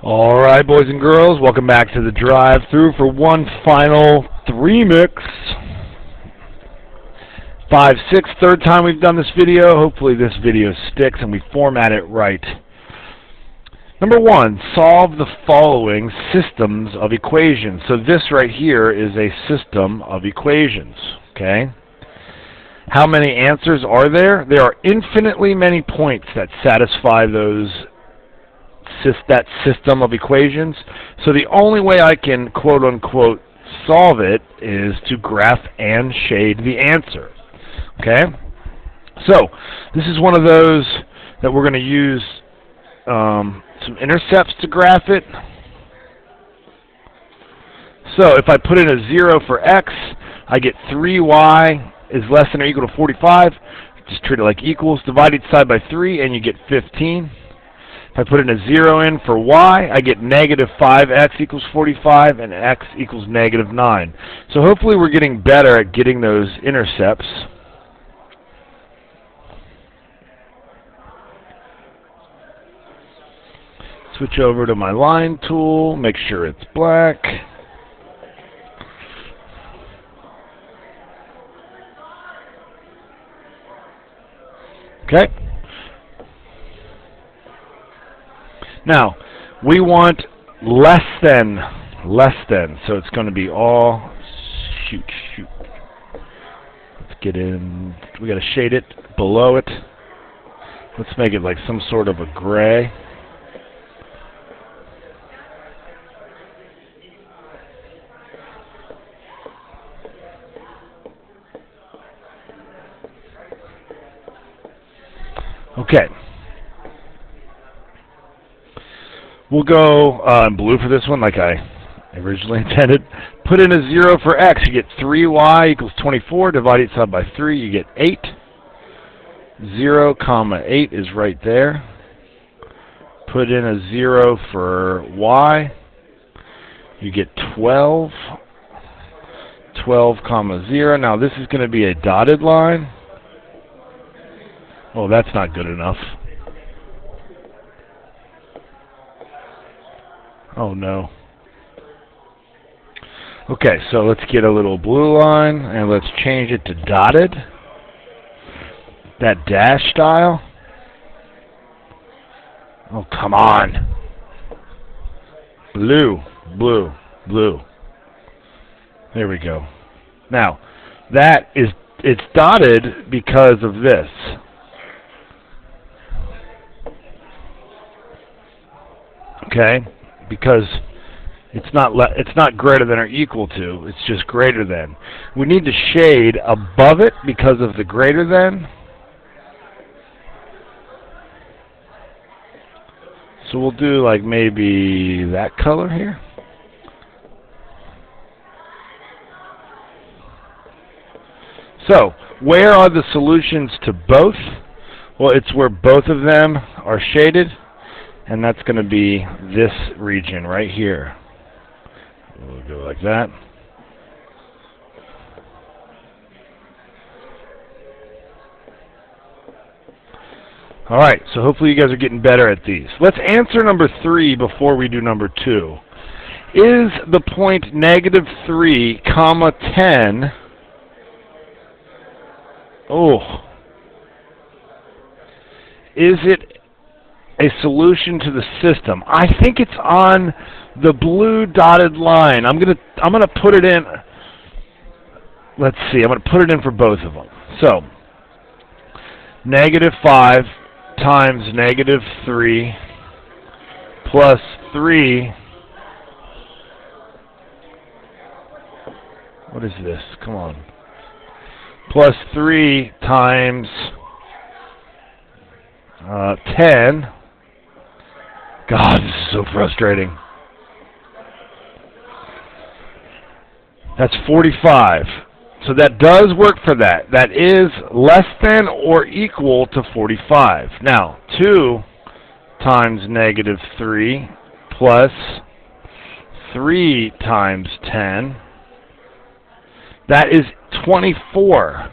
Alright, boys and girls, welcome back to the drive-thru for one final 3-mix. 5, 6, third time we've done this video. Hopefully this video sticks and we format it right. Number 1, solve the following systems of equations. So this right here is a system of equations, okay? How many answers are there? There are infinitely many points that satisfy that system of equations. So the only way I can quote-unquote solve it is to graph and shade the answer. Okay? So this is one of those that we're going to use some intercepts to graph it. So if I put in a 0 for x, I get 3y is less than or equal to 45. Just treat it like equals. Divide each side by 3 and you get 15. If I put in a 0 in for y, I get negative 5x equals 45 and x equals negative 9. So hopefully we're getting better at getting those intercepts. Switch over to my line tool, make sure it's black. Okay. Now, we want less than, so it's going to be all, shoot. Let's get in, we got to shade it below it. Let's make it like some sort of a gray. Okay. We'll go in blue for this one, like I originally intended. Put in a 0 for x. You get 3y equals 24. Divide each side by 3. You get 8. 0, 8 is right there. Put in a 0 for y. You get 12. 12, 0. Now this is going to be a dotted line. Oh, that's not good enough. Oh no. Okay, so let's get a little blue line and let's change it to dotted. That dash style. Oh, come on. Blue. There we go. Now, it's dotted because of this. Okay? Because it's not greater than or equal to, it's just greater than. We need to shade above it because of the greater than. So we'll do like maybe that color here. So, where are the solutions to both? Well, it's where both of them are shaded. And that's going to be this region right here. We'll go like that. Alright, so hopefully you guys are getting better at these. Let's answer number 3 before we do number 2. Is the point negative 3, 10... Oh. Is it a solution to the system? I think it's on the blue dotted line. I'm gonna put it in. Let's see. I'm gonna put it in for both of them. So, negative 5 times negative 3 plus 3. What is this? Come on. Plus 3 times 10. God, this is so frustrating. That's 45. So that does work for that. That is less than or equal to 45. Now, 2 times negative 3 plus 3 times 10. That is 24.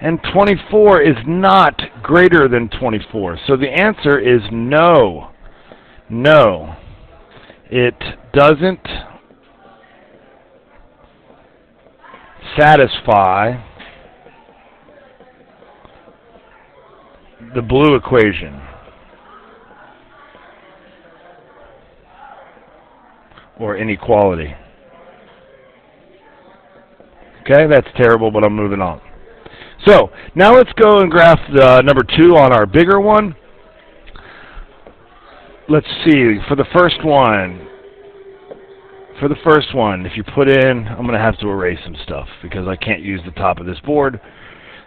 And 24 is not greater than 24. So the answer is no. No. it doesn't satisfy the blue equation, or inequality. Okay, that's terrible, but I'm moving on. So, now let's go and graph the number 2 on our bigger one. Let's see, for the first one, if you put in, I'm going to have to erase some stuff because I can't use the top of this board,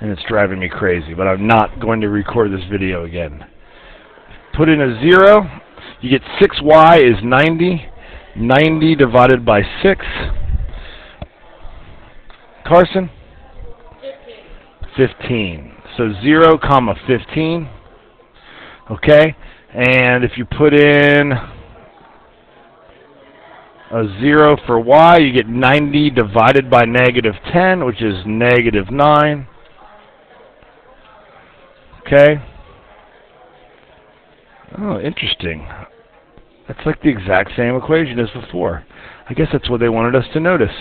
and it's driving me crazy, but I'm not going to record this video again. Put in a 0, you get 6y is 90. 90 divided by 6. Carson? 15. So 0, comma 15. Okay? And if you put in a 0 for y, you get 90 divided by negative 10, which is negative 9. Okay? Oh, interesting. That's like the exact same equation as before. I guess that's what they wanted us to notice.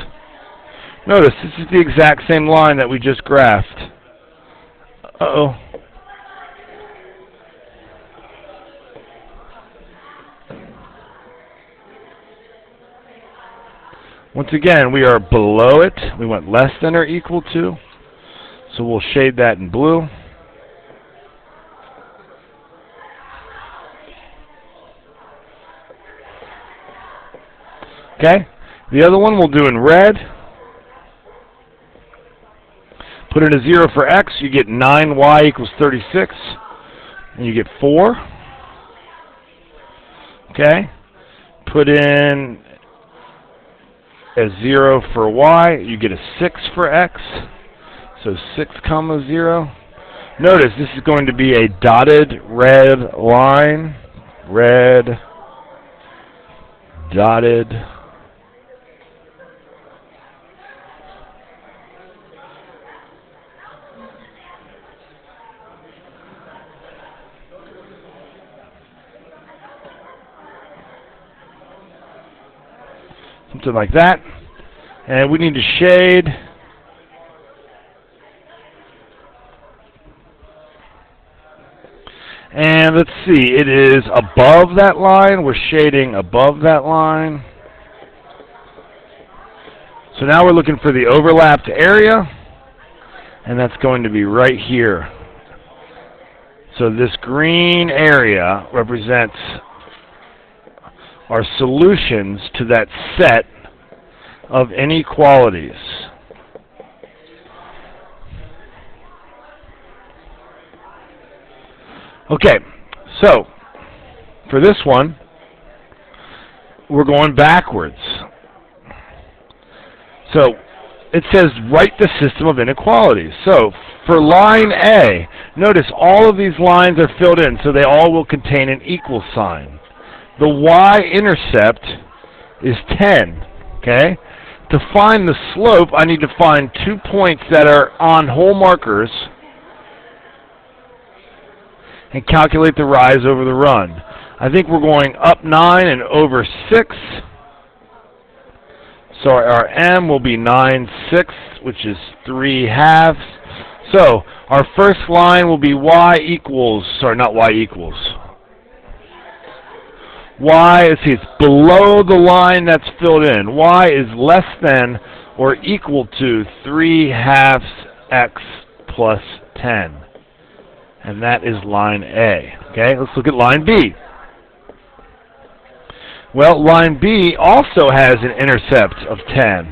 Notice, this is the exact same line that we just graphed. Uh-oh. Once again, we are below it. We went less than or equal to. So we'll shade that in blue. Okay, the other one we'll do in red. Put in a 0 for x, you get 9y equals 36, and you get 4. Okay, put in a 0 for y, you get a 6 for x, so 6 comma 0. Notice this is going to be a dotted red line, red, dotted, something like that. And we need to shade. And let's see, it is above that line. We're shading above that line. So now we're looking for the overlapped area, and that's going to be right here. So this green area represents our solutions to that set of inequalities. Okay, so for this one, we're going backwards. So it says write the system of inequalities. So for line A, notice all of these lines are filled in, so they all will contain an equal sign. The y-intercept is 10, okay? To find the slope, I need to find 2 points that are on whole markers and calculate the rise over the run. I think we're going up 9 and over 6. So our m will be 9/6, which is 3/2. So our first line will be y equals, sorry, not y equals. Y, let's see, it's below the line that's filled in. Y is less than or equal to 3/2 x plus 10. And that is line A. Okay, let's look at line B. Well, line B also has an intercept of 10.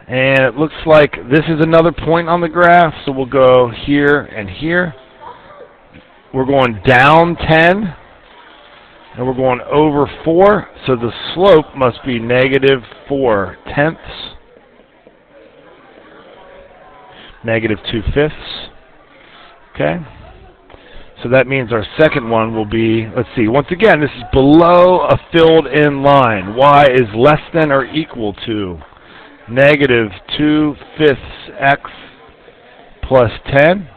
And it looks like this is another point on the graph, so we'll go here and here. We're going down 10, and we're going over 4, so the slope must be negative 4/10, negative 2/5. Okay? So that means our second one will be, let's see, once again, this is below a filled-in line. Y is less than or equal to negative 2/5 x plus 10.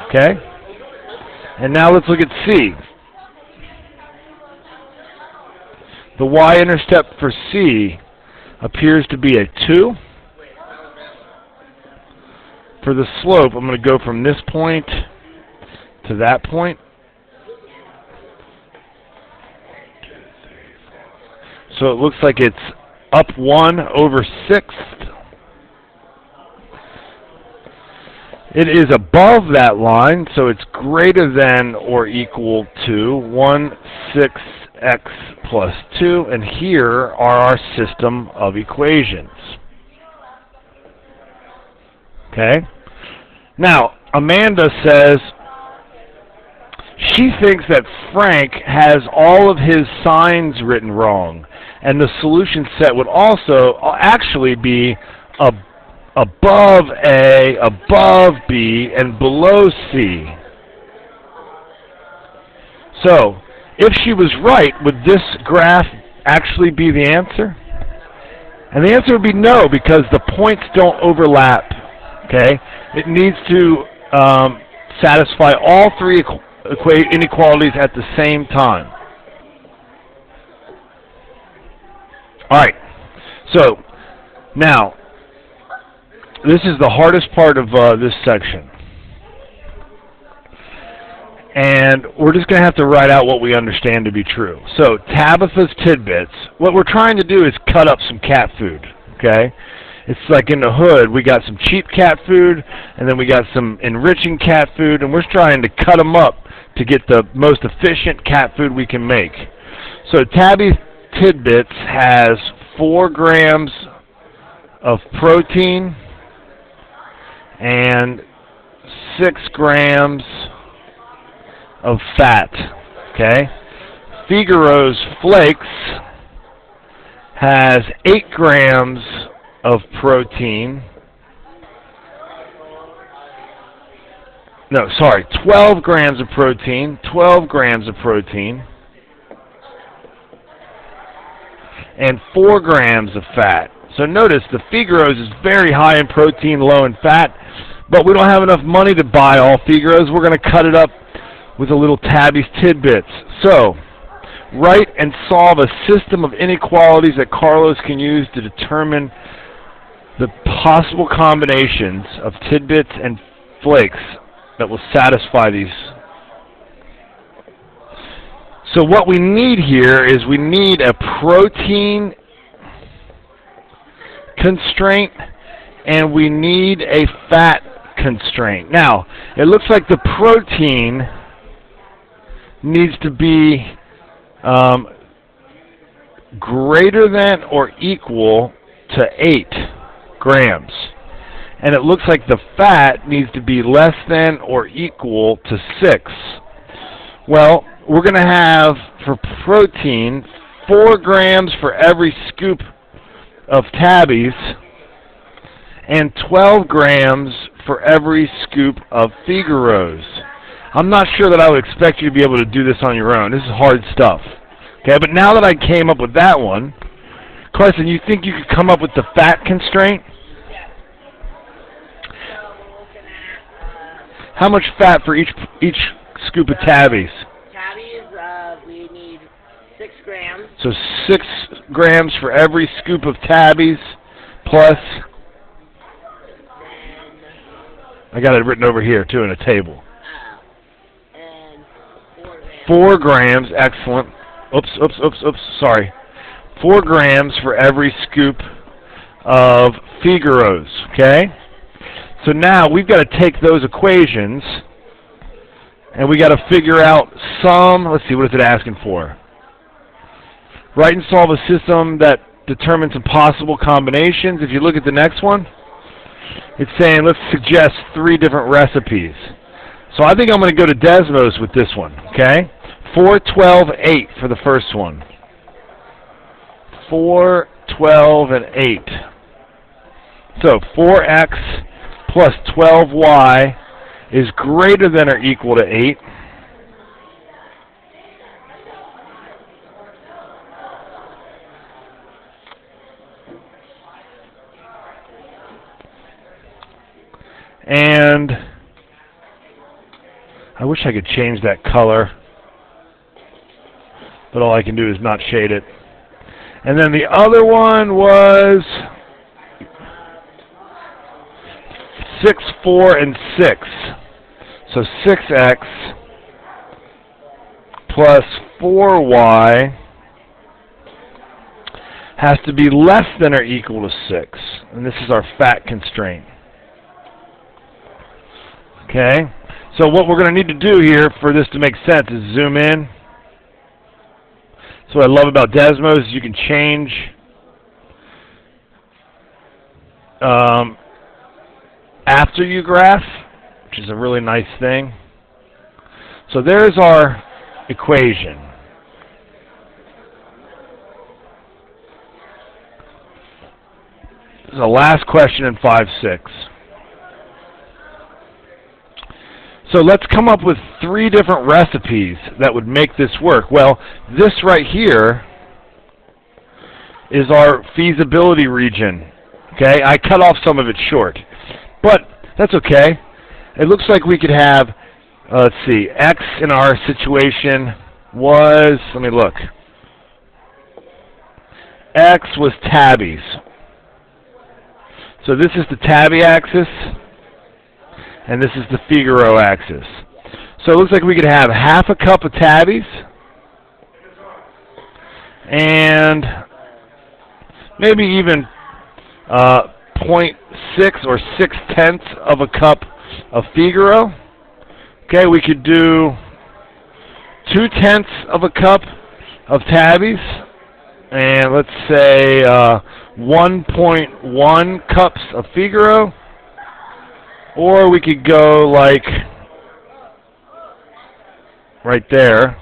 Okay? And now let's look at C. The y-intercept for C appears to be a 2. For the slope, I'm going to go from this point to that point. So it looks like it's up 1 over 6. It is above that line, so it's greater than or equal to 1 6x plus 2, and here are our system of equations. Okay? Now, Amanda says she thinks that Frank has all of his signs written wrong, and the solution set would also actually be above A, above B, and below C. So, if she was right, would this graph actually be the answer? And the answer would be no, because the points don't overlap. Okay? It needs to satisfy all three inequalities at the same time. Alright, so now this is the hardest part of this section. And we're just going to have to write out what we understand to be true. So Tabitha's tidbits, what we're trying to do is cut up some cat food. Okay? It's like in the hood, we got some cheap cat food, and then we got some enriching cat food, and we're trying to cut them up to get the most efficient cat food we can make. So Tabby's tidbits has 4 grams of protein and 6 grams of fat. Okay? Figaro's flakes has 8 grams of protein. No, sorry, 12 grams of protein, 12 grams of protein, and 4 grams of fat. So notice the Figaro's is very high in protein, low in fat, but we don't have enough money to buy all Figaro's. We're going to cut it up with a little Tabby's tidbits. So, write and solve a system of inequalities that Carlos can use to determine the possible combinations of tidbits and flakes that will satisfy these. So what we need here is we need a protein constraint and we need a fat constraint. Now, it looks like the protein needs to be greater than or equal to 8 grams. And it looks like the fat needs to be less than or equal to 6. Well, we're going to have, for protein, 4 grams for every scoop of Tabby's and 12 grams for every scoop of Figaro's. I'm not sure that I would expect you to be able to do this on your own. This is hard stuff. Okay, but now that I came up with that one, question, you think you could come up with the fat constraint? How much fat for each scoop of Tabby's? Tabby's, we need 6 grams. So 6 grams for every scoop of Tabby's plus, I got it written over here too in a table. And 4 grams. 4 grams, excellent. Oops, sorry. 4 grams for every scoop of Figaro's, okay? So now we've got to take those equations and we got to figure out some, let's see, what is it asking for? Write and solve a system that determines some possible combinations. If you look at the next one, it's saying let's suggest 3 different recipes. So I think I'm going to go to Desmos with this one, okay? 4, 12, 8 for the first one. 4, 12, and 8. So 4x plus 12y is greater than or equal to 8. And I wish I could change that color, but all I can do is not shade it. And then the other one was 6, 4, and 6. So 6x plus 4y has to be less than or equal to 6. And this is our fat constraint. Okay? So what we're going to need to do here for this to make sense is zoom in. So what I love about Desmos is you can change after you graph, which is a really nice thing. So there's our equation. This is the last question in 5-6. So let's come up with 3 different recipes that would make this work. Well, this right here is our feasibility region. Okay, I cut off some of it short, but that's okay. It looks like we could have, let's see, x in our situation was, let me look. X was tabbies. So this is the tabby axis, and this is the Figaro axis. So it looks like we could have half a cup of tabbies and maybe even 0.6 or 0.6 of a cup of Figaro. Okay, we could do 0.2 of a cup of tabbies, and let's say 1.1 cups of Figaro. Or we could go like right there.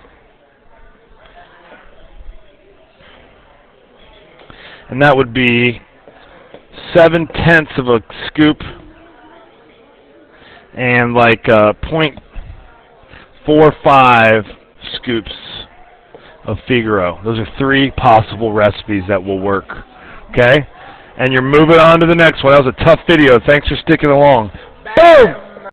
And that would be 0.7 of a scoop and like 0.45 scoops of Figaro. Those are 3 possible recipes that will work. Okay? And you're moving on to the next one. That was a tough video. Thanks for sticking along. Boom!